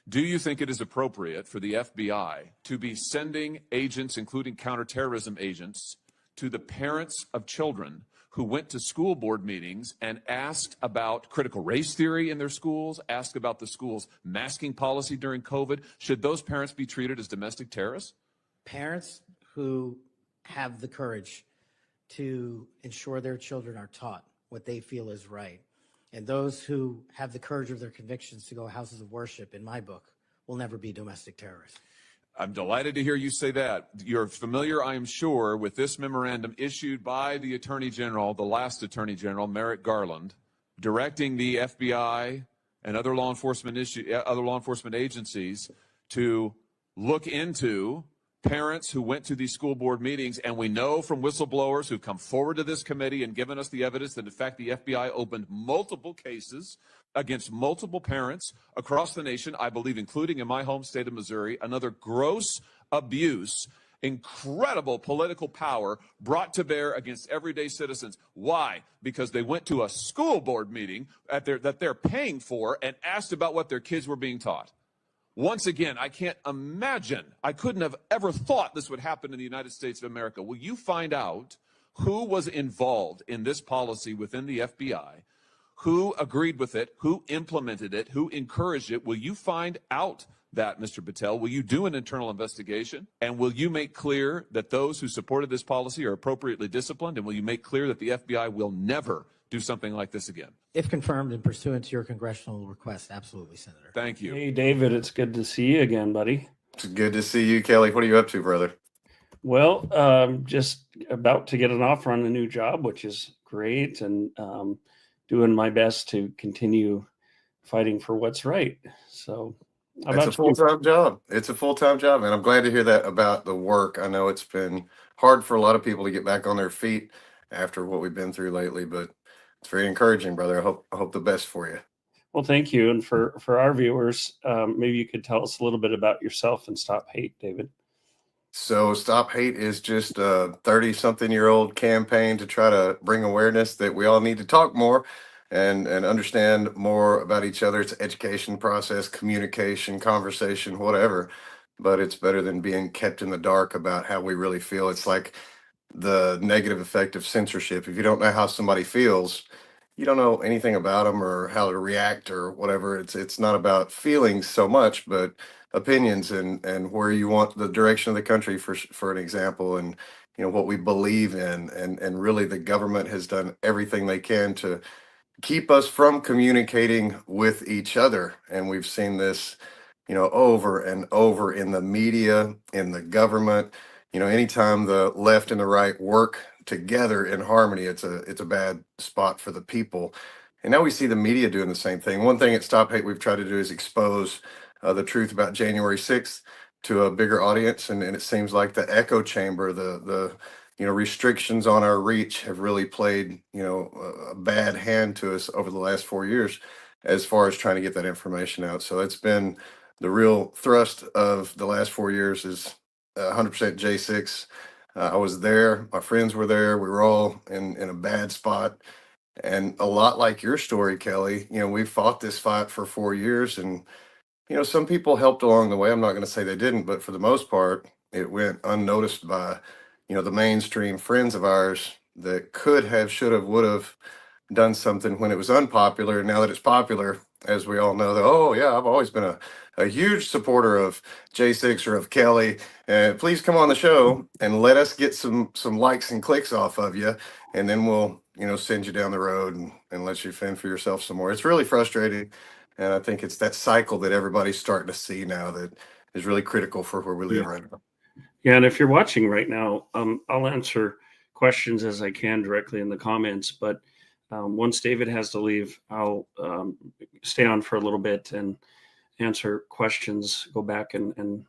Do you think it is appropriate for the FBI to be sending agents, including counterterrorism agents, to the parents of children who went to school board meetings and asked about critical race theory in their schools, asked about the school's masking policy during COVID? Should those parents be treated as domestic terrorists? Parents who have the courage to ensure their children are taught what they feel is right, and those who have the courage of their convictions to go houses of worship, in my book, will never be domestic terrorists. I'm delighted to hear you say that. You're familiar, I am sure, with this memorandum issued by the Attorney General, the last Attorney General, Merrick Garland, directing the FBI and other law enforcement agencies to look into parents who went to these school board meetings. And we know from whistleblowers who've come forward to this committee and given us the evidence that, in fact, the FBI opened multiple cases against multiple parents across the nation, I believe, including in my home state of Missouri. Another gross abuse, incredible political power brought to bear against everyday citizens. Why? Because they went to a school board meeting that they're paying for and asked about what their kids were being taught. Once again, I can't imagine, I couldn't have ever thought this would happen in the United States of America. Will you find out who was involved in this policy within the FBI, who agreed with it, who implemented it, who encouraged it? Will you find out that, Mr. Patel? Will you do an internal investigation? And will you make clear that those who supported this policy are appropriately disciplined? And will you make clear that the FBI will never do something like this again? If confirmed and pursuant to your congressional request, absolutely, Senator. Thank you. Hey, David, it's good to see you again, buddy. It's good to see you, Kelly. What are you up to, brother? Well, just about to get an offer on a new job, which is great, and doing my best to continue fighting for what's right. So it's a full-time job. It's a full-time job, and I'm glad to hear that about the work. I know it's been hard for a lot of people to get back on their feet after what we've been through lately, but it's very encouraging, brother. I hope the best for you. Well, thank you. And for our viewers, maybe you could tell us a little bit about yourself and Stop Hate, David. So Stop Hate is just a 30-something-year-old campaign to try to bring awareness that we all need to talk more and understand more about each other. It's an education process, communication, conversation, whatever. But it's better than being kept in the dark about how we really feel. It's like the negative effect of censorship. If you don't know how somebody feels, you don't know anything about them or how to react or whatever. It's not about feelings so much, but opinions and where you want the direction of the country, for an example, and what we believe in. And really the government has done everything they can to keep us from communicating with each other. And we've seen this, over and over in the media, in the government. Anytime the left and the right work together in harmony, it's a bad spot for the people. And now we see the media doing the same thing. One thing at Stop Hate we've tried to do is expose the truth about January 6th to a bigger audience. And it seems like the echo chamber, the restrictions on our reach have really played, a bad hand to us over the last 4 years as far as trying to get that information out. So that's been the real thrust of the last 4 years is 100% J6. I was there. My friends were there. We were all in a bad spot. And a lot like your story, Kelly, we fought this fight for 4 years. And, some people helped along the way. I'm not going to say they didn't, but for the most part, it went unnoticed by, the mainstream friends of ours that could have, should have, would have done something when it was unpopular. And now that it's popular, as we all know, that, oh, yeah, I've always been a huge supporter of J6 or of Kelly. Please come on the show and let us get some likes and clicks off of you. And then we'll, send you down the road and let you fend for yourself some more. It's really frustrating. And I think it's that cycle that everybody's starting to see now that is really critical for where we live right now. Yeah, and if you're watching right now, I'll answer questions as I can directly in the comments. But once David has to leave, I'll stay on for a little bit and answer questions, go back and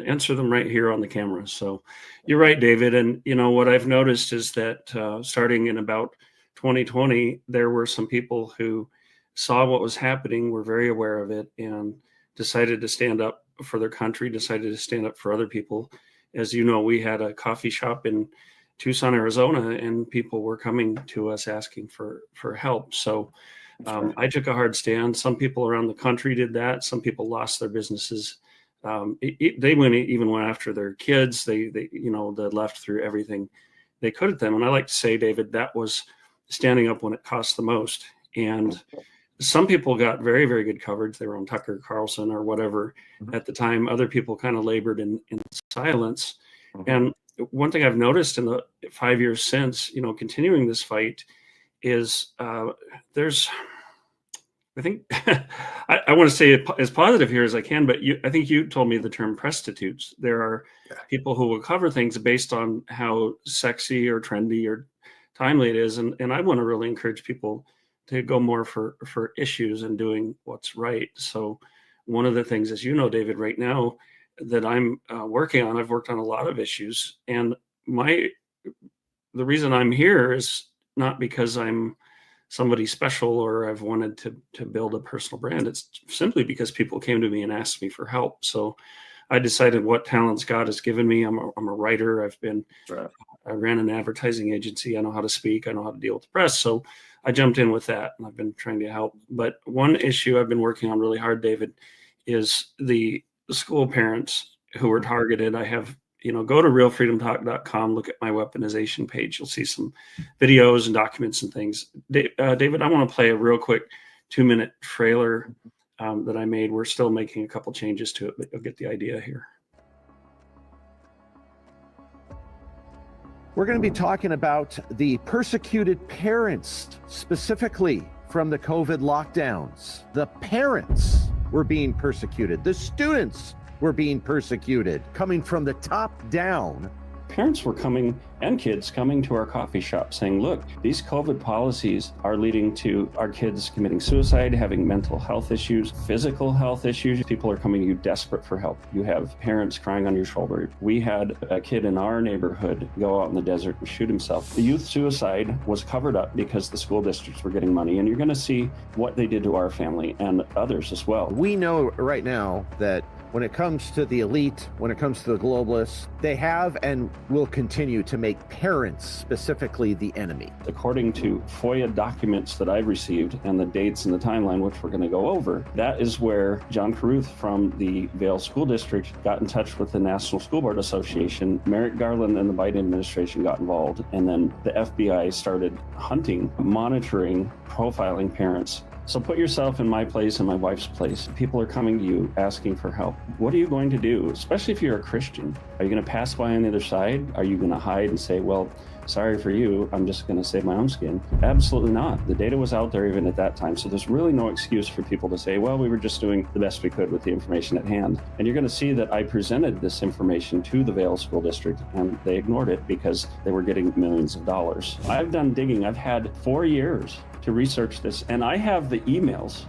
answer them right here on the camera. So you're right, David. And, what I've noticed is that starting in about 2020, there were some people who saw what was happening, were very aware of it, and decided to stand up for their country, decided to stand up for other people. As you know, we had a coffee shop in Tucson, Arizona, and people were coming to us asking for help. So I took a hard stand. Some people around the country did that. Some people lost their businesses. They even went after their kids. They left through everything they could at them. And I like to say, David, that was standing up when it cost the most. And some people got very, very good coverage. They were on Tucker Carlson or whatever at the time. Other people kind of labored in silence. And one thing I've noticed in the 5 years since, continuing this fight is there's, I think, I want to say it as positive here as I can, but I think you told me the term prostitutes. There are people who will cover things based on how sexy or trendy or timely it is. And I want to really encourage people to go more for issues and doing what's right. So one of the things, as you know, David, right now that I'm working on, I've worked on a lot of issues. And the reason I'm here is not because I'm somebody special or I've wanted to build a personal brand. It's simply because people came to me and asked me for help. So I decided what talents God has given me. I'm a writer. I ran an advertising agency. I know how to speak. I know how to deal with the press. So I jumped in with that, and I've been trying to help. But one issue I've been working on really hard, David, is the school parents who were targeted. I have, go to realfreedomtalk.com, look at my weaponization page. You'll see some videos and documents and things. David, I want to play a real quick 2-minute trailer that I made. We're still making a couple changes to it, but you'll get the idea here. We're going to be talking about the persecuted parents, specifically from the COVID lockdowns. The parents were being persecuted. The students were being persecuted, coming from the top down. Parents were coming, and kids coming to our coffee shop saying, look, these COVID policies are leading to our kids committing suicide, having mental health issues, physical health issues. People are coming to you desperate for help. You have parents crying on your shoulder. We had a kid in our neighborhood go out in the desert and shoot himself. The youth suicide was covered up because the school districts were getting money, and you're going to see what they did to our family and others as well. We know right now that when it comes to the elite, when it comes to the globalists, they have and will continue to make parents specifically the enemy. According to FOIA documents that I've received and the dates and the timeline, which we're going to go over, that is where John Carruth from the Vail School District got in touch with the National School Board Association. Merrick Garland and the Biden administration got involved, and then the FBI started hunting, monitoring, profiling parents. So put yourself in my place and my wife's place. People are coming to you asking for help. What are you going to do, especially if you're a Christian? Are you going to pass by on the other side? Are you going to hide and say, well, sorry for you, I'm just going to save my own skin? Absolutely not. The data was out there even at that time. So there's really no excuse for people to say, well, we were just doing the best we could with the information at hand. And you're going to see that I presented this information to the Vail School District, and they ignored it because they were getting millions of dollars. I've done digging. I've had 4 years to research this, and I have the emails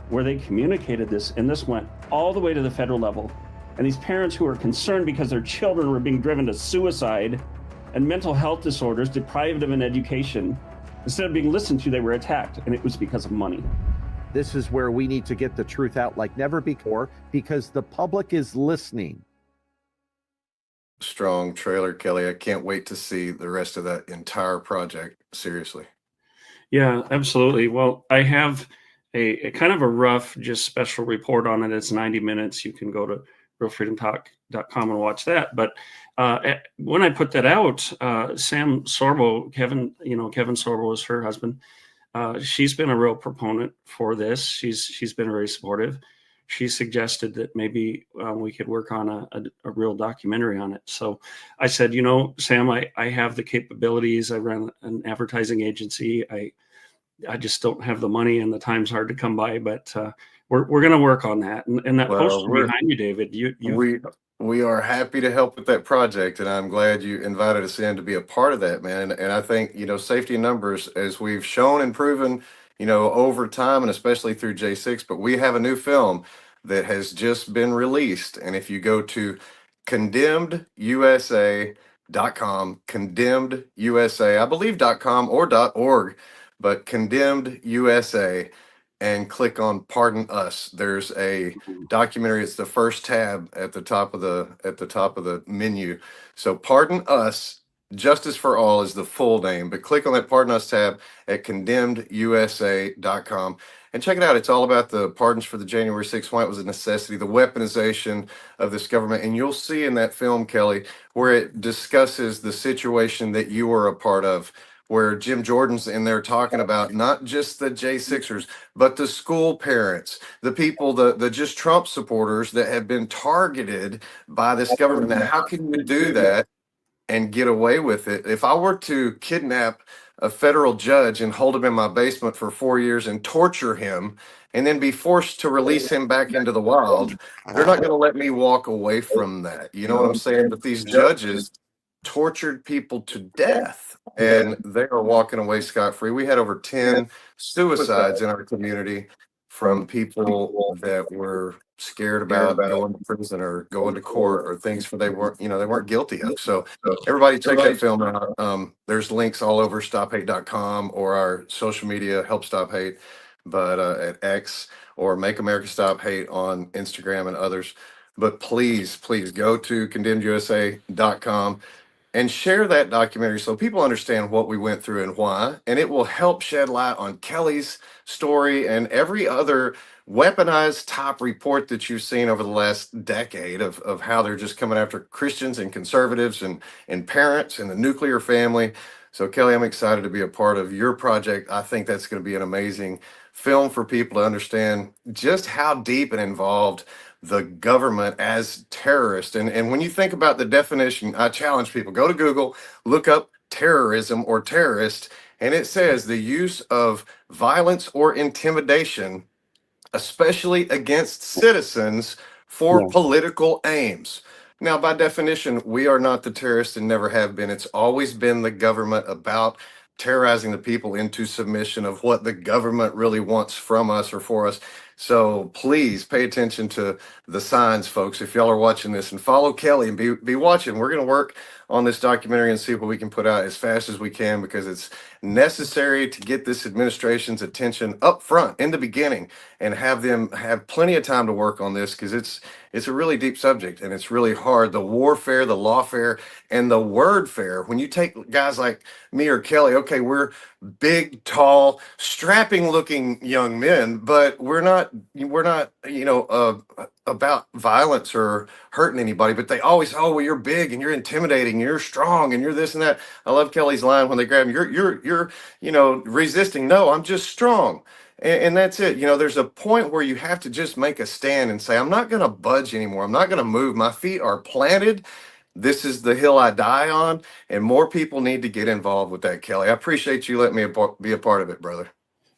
where they communicated this, and this went all the way to the federal level. And these parents who are concerned because their children were being driven to suicide and mental health disorders, deprived of an education, instead of being listened to, they were attacked, and it was because of money. This is where we need to get the truth out like never before, because the public is listening. Strong trailer, Kelly. I can't wait to see the rest of that entire project. Seriously. Yeah, absolutely. Well, I have a kind of a rough, just special report on it. It's 90 minutes. You can go to realfreedomtalk.com and watch that. But when I put that out, Sam Sorbo, Kevin Sorbo is her husband. She's been a real proponent for this. She's been very supportive. She suggested that maybe we could work on a real documentary on it. So I said, Sam, I have the capabilities. I run an advertising agency. I just don't have the money, and the time's hard to come by, but we're going to work on that. And that poster behind you, David, We are happy to help with that project, and I'm glad you invited us in to be a part of that, man. And I think, safety in numbers, as we've shown and proven, over time and especially through J6, but we have a new film that has just been released. And if you go to condemnedusa.com, condemned USA, I believe .com or .org, but condemned USA, and click on Pardon Us. There's a documentary. It's the first tab at the top of the menu. So Pardon Us, Justice for All is the full name, but click on that Pardon Us tab at condemnedusa.com and check it out. It's all about the pardons for the January 6th, why it was a necessity, the weaponization of this government. And you'll see in that film, Kelly, where it discusses the situation that you were a part of, where Jim Jordan's in there talking about not just the J6ers, but the school parents, the people, the just Trump supporters that have been targeted by this government. Now, how can you do that and get away with it? If I were to kidnap a federal judge and hold him in my basement for 4 years and torture him and then be forced to release him back into the wild, they're not going to let me walk away from that. You know what I'm saying? But these judges tortured people to death and they are walking away scot-free. We had over 10 suicides in our community from people that were scared about going to prison or going to court or things for they weren't guilty of. So everybody check that film out. There's links all over stophate.com or our social media, Help Stop Hate, but at X or Make America Stop Hate on Instagram and others. But please go to condemnedusa.com and share that documentary so people understand what we went through and why. And it will help shed light on Kelly's story and every other weaponized top report that you've seen over the last decade of how they're just coming after Christians and conservatives and parents and the nuclear family. So Kelly, I'm excited to be a part of your project. I think that's going to be an amazing film for people to understand just how deep and involved the government as terrorist. And when you think about the definition, I challenge people, go to Google, look up terrorism or terrorist, and it says the use of violence or intimidation, especially against citizens for Yeah. political aims. Now, by definition, we are not the terrorists and never have been. It's always been the government about terrorizing the people into submission of what the government really wants from us or for us. So please pay attention to the signs, folks, if y'all are watching this, and follow Kelly and be watching. We're going to work on this documentary and see what we can put out as fast as we can, because it's necessary to get this administration's attention up front in the beginning and have them have plenty of time to work on this, because it's a really deep subject and it's really hard. The warfare, the lawfare, and the wordfare. When you take guys like me or Kelly, okay, we're big, tall, strapping looking young men, but we're not about violence or hurting anybody. But they always, oh, well, you're big and you're intimidating and you're strong and you're this and that. I love Kelly's line when they grab him, you're resisting. No, I'm just strong. And that's it. There's a point where you have to just make a stand and say, I'm not going to budge anymore. I'm not going to move. My feet are planted. This is the hill I die on. And more people need to get involved with that, Kelly. I appreciate you letting me be a part of it, brother.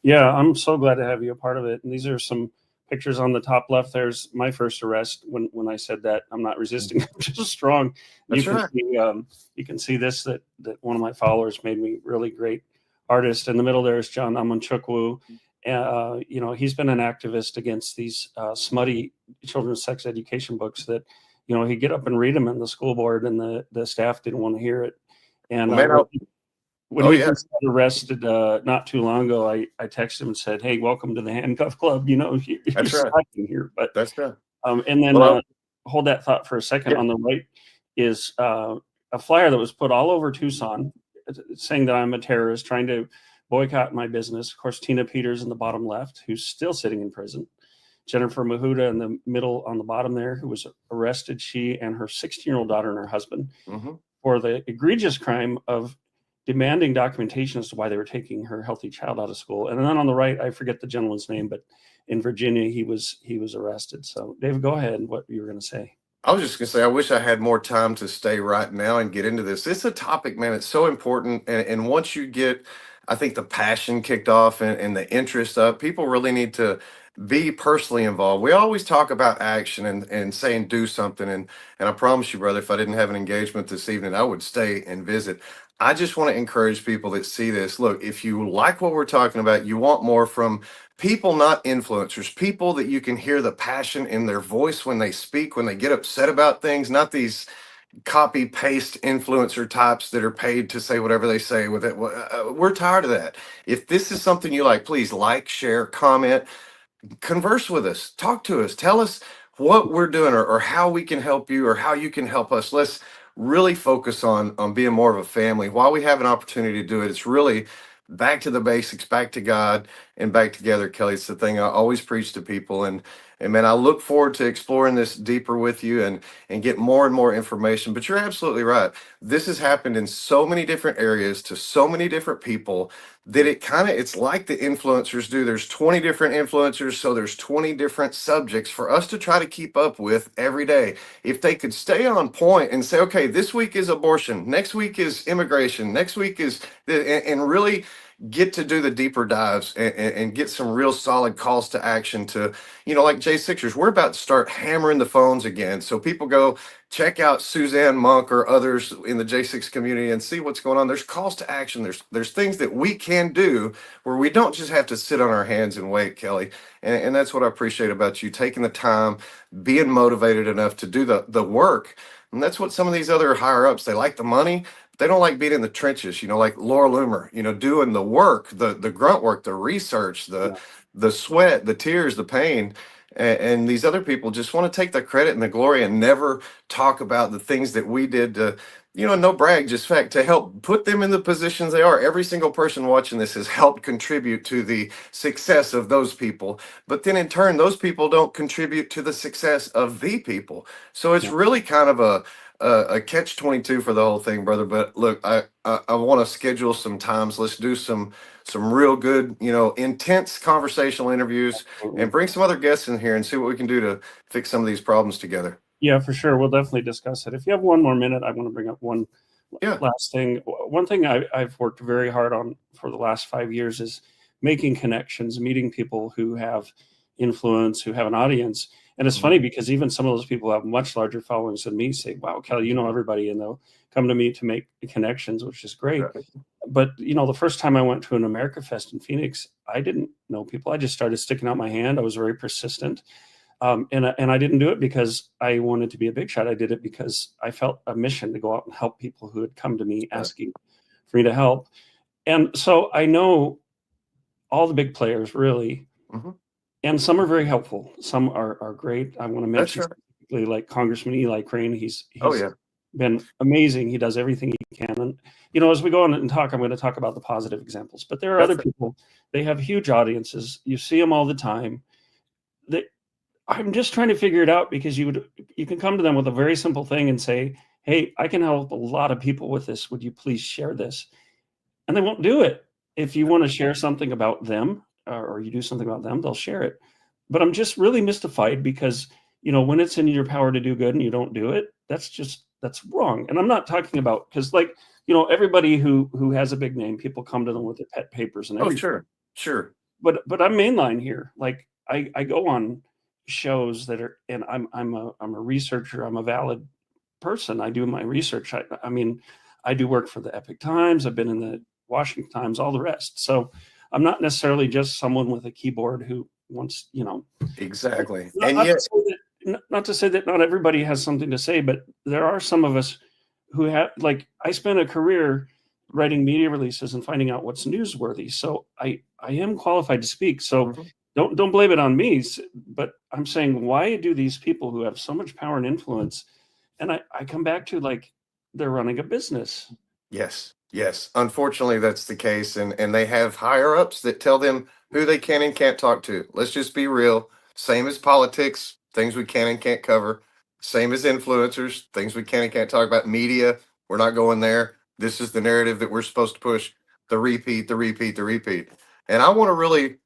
Yeah, I'm so glad to have you a part of it. And these are some pictures on the top left. There's my first arrest when I said that I'm not resisting, I'm just strong. That's right. You can see this, that one of my followers made me really great artist. In the middle there is John Amanchukwu. He's been an activist against these smutty children's sex education books that, he'd get up and read them in the school board and the staff didn't want to hear it. And when he was arrested not too long ago, I texted him and said, "Hey, welcome to the handcuff club. You're slacking here." But that's right. And then hold that thought for a second. Yeah. On the right is a flyer that was put all over Tucson saying that I'm a terrorist trying to boycott my business. Of course, Tina Peters in the bottom left, who's still sitting in prison. Jennifer Mahuda in the middle on the bottom there, who was arrested, she and her 16-year-old daughter and her husband, for the egregious crime of demanding documentation as to why they were taking her healthy child out of school. And then on the right, I forget the gentleman's name, but in Virginia, he was arrested. So David, go ahead. What you were going to say. I was just going to say, I wish I had more time to stay right now and get into this. It's a topic, man. It's so important. And once you get, I think, the passion kicked off and the interest up, people really need to be personally involved. We always talk about action and saying do something. And I promise you, brother, if I didn't have an engagement this evening, I would stay and visit. I just want to encourage people that see this. Look, if you like what we're talking about, you want more from people, not influencers, people that you can hear the passion in their voice when they speak, when they get upset about things, not these copy paste influencer types that are paid to say whatever they say with it. We're tired of that. If this is something you like, please like, share, comment, converse with us, talk to us, tell us what we're doing, or how we can help you, or how you can help us. Let's really focus on being more of a family while we have an opportunity to do it. It's really back to the basics, back to God, and back together, Kelly. It's the thing I always preach to people. And man, I look forward to exploring this deeper with you and get more and more information. But you're absolutely right. This has happened in so many different areas to so many different people that it's like the influencers do. There's 20 different influencers, so there's 20 different subjects for us to try to keep up with every day. If they could stay on point and say, okay, this week is abortion, next week is immigration, next week is and really get to do the deeper dives and get some real solid calls to action to, like J6ers, we're about to start hammering the phones again. So people go check out Suzanne Monk or others in the J6 community and see what's going on. There's calls to action. There's things that we can do where we don't just have to sit on our hands and wait, Kelly. And that's what I appreciate about you, taking the time, being motivated enough to do the work. And that's what some of these other higher ups, they like the money, but they don't like being in the trenches, like Laura Loomer, doing the work, the grunt work, the research, the sweat, the tears, the pain. And these other people just want to take the credit and the glory and never talk about the things that we did to, no brag, just fact, to help put them in the positions they are. Every single person watching this has helped contribute to the success of those people. But then in turn, those people don't contribute to the success of the people. So it's really kind of a catch-22 for the whole thing, brother. But look, I want to schedule some times. Let's do some real good, intense conversational interviews and bring some other guests in here and see what we can do to fix some of these problems together. Yeah, for sure. We'll definitely discuss it. If you have one more minute, I want to bring up one last thing. One thing I've worked very hard on for the last 5 years is making connections, meeting people who have influence, who have an audience. And it's funny because even some of those people who have much larger followings than me say, wow, Kelly, you know everybody, and they'll come to me to make connections, which is great. Right. But, the first time I went to an America Fest in Phoenix, I didn't know people. I just started sticking out my hand. I was very persistent. And I didn't do it because I wanted to be a big shot. I did it because I felt a mission to go out and help people who had come to me asking for me to help. And so I know all the big players, really. Mm-hmm. And some are very helpful. Some are great. I want to mention specifically like Congressman Eli Crane. He's been amazing. He does everything he can. And, as we go on and talk, I'm going to talk about the positive examples. But there are other people. They have huge audiences. You see them all the time. I'm just trying to figure it out because you can come to them with a very simple thing and say, hey, I can help a lot of people with this. Would you please share this? And they won't do it. If you want to share something about them or you do something about them, they'll share it. But I'm just really mystified because, when it's in your power to do good and you don't do it, that's wrong. And I'm not talking about, because everybody who has a big name, people come to them with their pet papers and everything. Oh, sure. But I'm mainline here. Like I go on shows that are, and I'm a researcher. I'm a valid person. I do my research. I mean, I do work for the Epic Times. I've been in the Washington Times, all the rest. So I'm not necessarily just someone with a keyboard who wants, Exactly. Not to say that not everybody has something to say, but there are some of us who have, like, I spent a career writing media releases and finding out what's newsworthy. So I am qualified to speak. So don't blame it on me. But I'm saying, why do these people who have so much power and influence, and I come back to, like, they're running a business. Yes. Unfortunately, that's the case. And they have higher ups that tell them who they can and can't talk to. Let's just be real. Same as politics, things we can and can't cover. Same as influencers, things we can and can't talk about. Media, we're not going there. This is the narrative that we're supposed to push. The repeat. And I want to really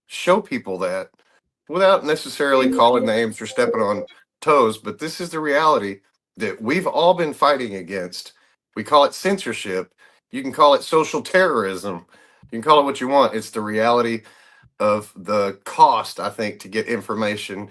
show people that without necessarily calling names or stepping on toes. But this is the reality that we've all been fighting against. We call it censorship. You can call it social terrorism. You can call it what you want. It's the reality of the cost, I think, to get information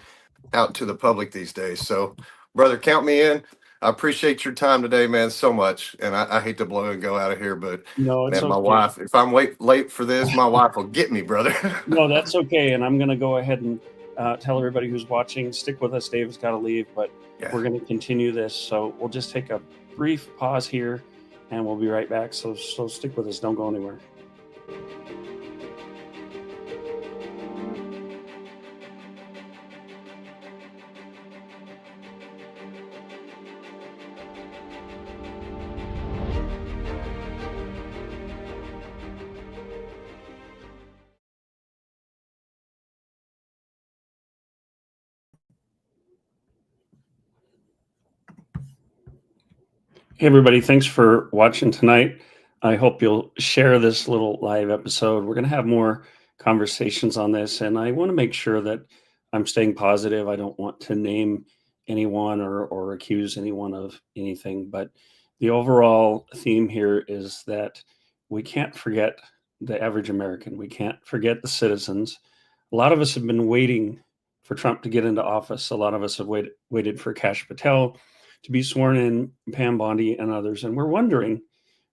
out to the public these days. So, brother, count me in. I appreciate your time today, man, so much. And I hate to blow and go out of here, but No, it's man, my okay. wife, if I'm late for this, my wife will get me, brother. No, that's okay. And I'm going to go ahead and tell everybody who's watching, stick with us. Dave's got to leave, but Yeah. we're going to continue this. So we'll just take a brief pause here and we'll be right back. So stick with us. Don't go anywhere. Hey, everybody. Thanks for watching tonight. I hope you'll share this little live episode. We're going to have more conversations on this, and I want to make sure that I'm staying positive. I don't want to name anyone or accuse anyone of anything, but the overall theme here is that we can't forget the average American. We can't forget the citizens. A lot of us have been waiting for Trump to get into office. A lot of us have waited for Kash Patel to be sworn in, Pam Bondi and others. And we're wondering,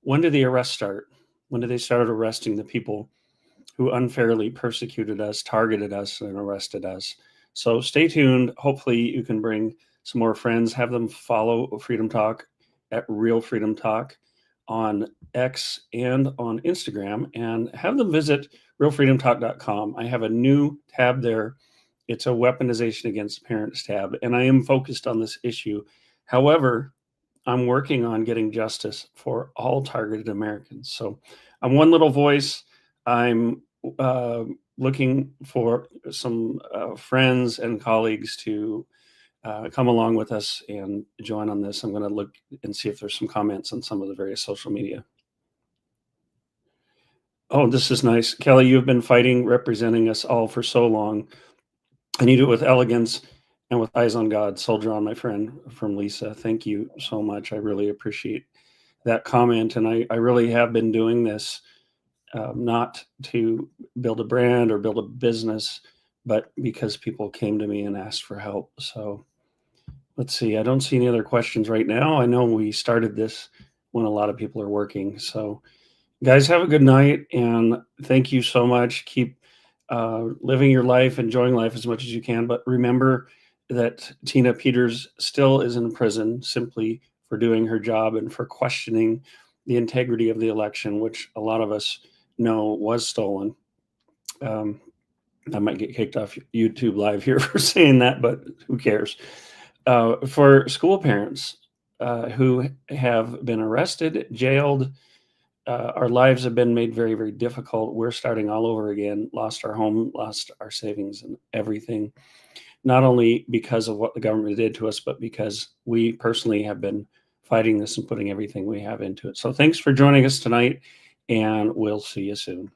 when did the arrests start? When did they start arresting the people who unfairly persecuted us, targeted us, and arrested us? So stay tuned. Hopefully you can bring some more friends, have them follow Freedom Talk at Real Freedom Talk on X and on Instagram, and have them visit realfreedomtalk.com. I have a new tab there. It's a weaponization against parents tab, and I am focused on this issue. However, I'm working on getting justice for all targeted Americans. So I'm one little voice. I'm looking for some friends and colleagues to come along with us and join on this. I'm going to look and see if there's some comments on some of the various social media. Oh, this is nice. Kelly, you've been fighting, representing us all for so long. And you do it with elegance and with eyes on God. Soldier on, my friend, from Lisa. Thank you so much. I really appreciate that comment. And I really have been doing this not to build a brand or build a business, but because people came to me and asked for help. So let's see. I don't see any other questions right now. I know we started this when a lot of people are working. So guys, have a good night. And thank you so much. Keep living your life, enjoying life as much as you can. But remember that Tina Peters still is in prison simply for doing her job and for questioning the integrity of the election, which a lot of us know was stolen. I might get kicked off YouTube live here for saying that, but who cares? For school parents who have been arrested, jailed, our lives have been made very, very difficult. We're starting all over again, lost our home, lost our savings and everything, not only because of what the government did to us, but because we personally have been fighting this and putting everything we have into it. So thanks for joining us tonight, and we'll see you soon.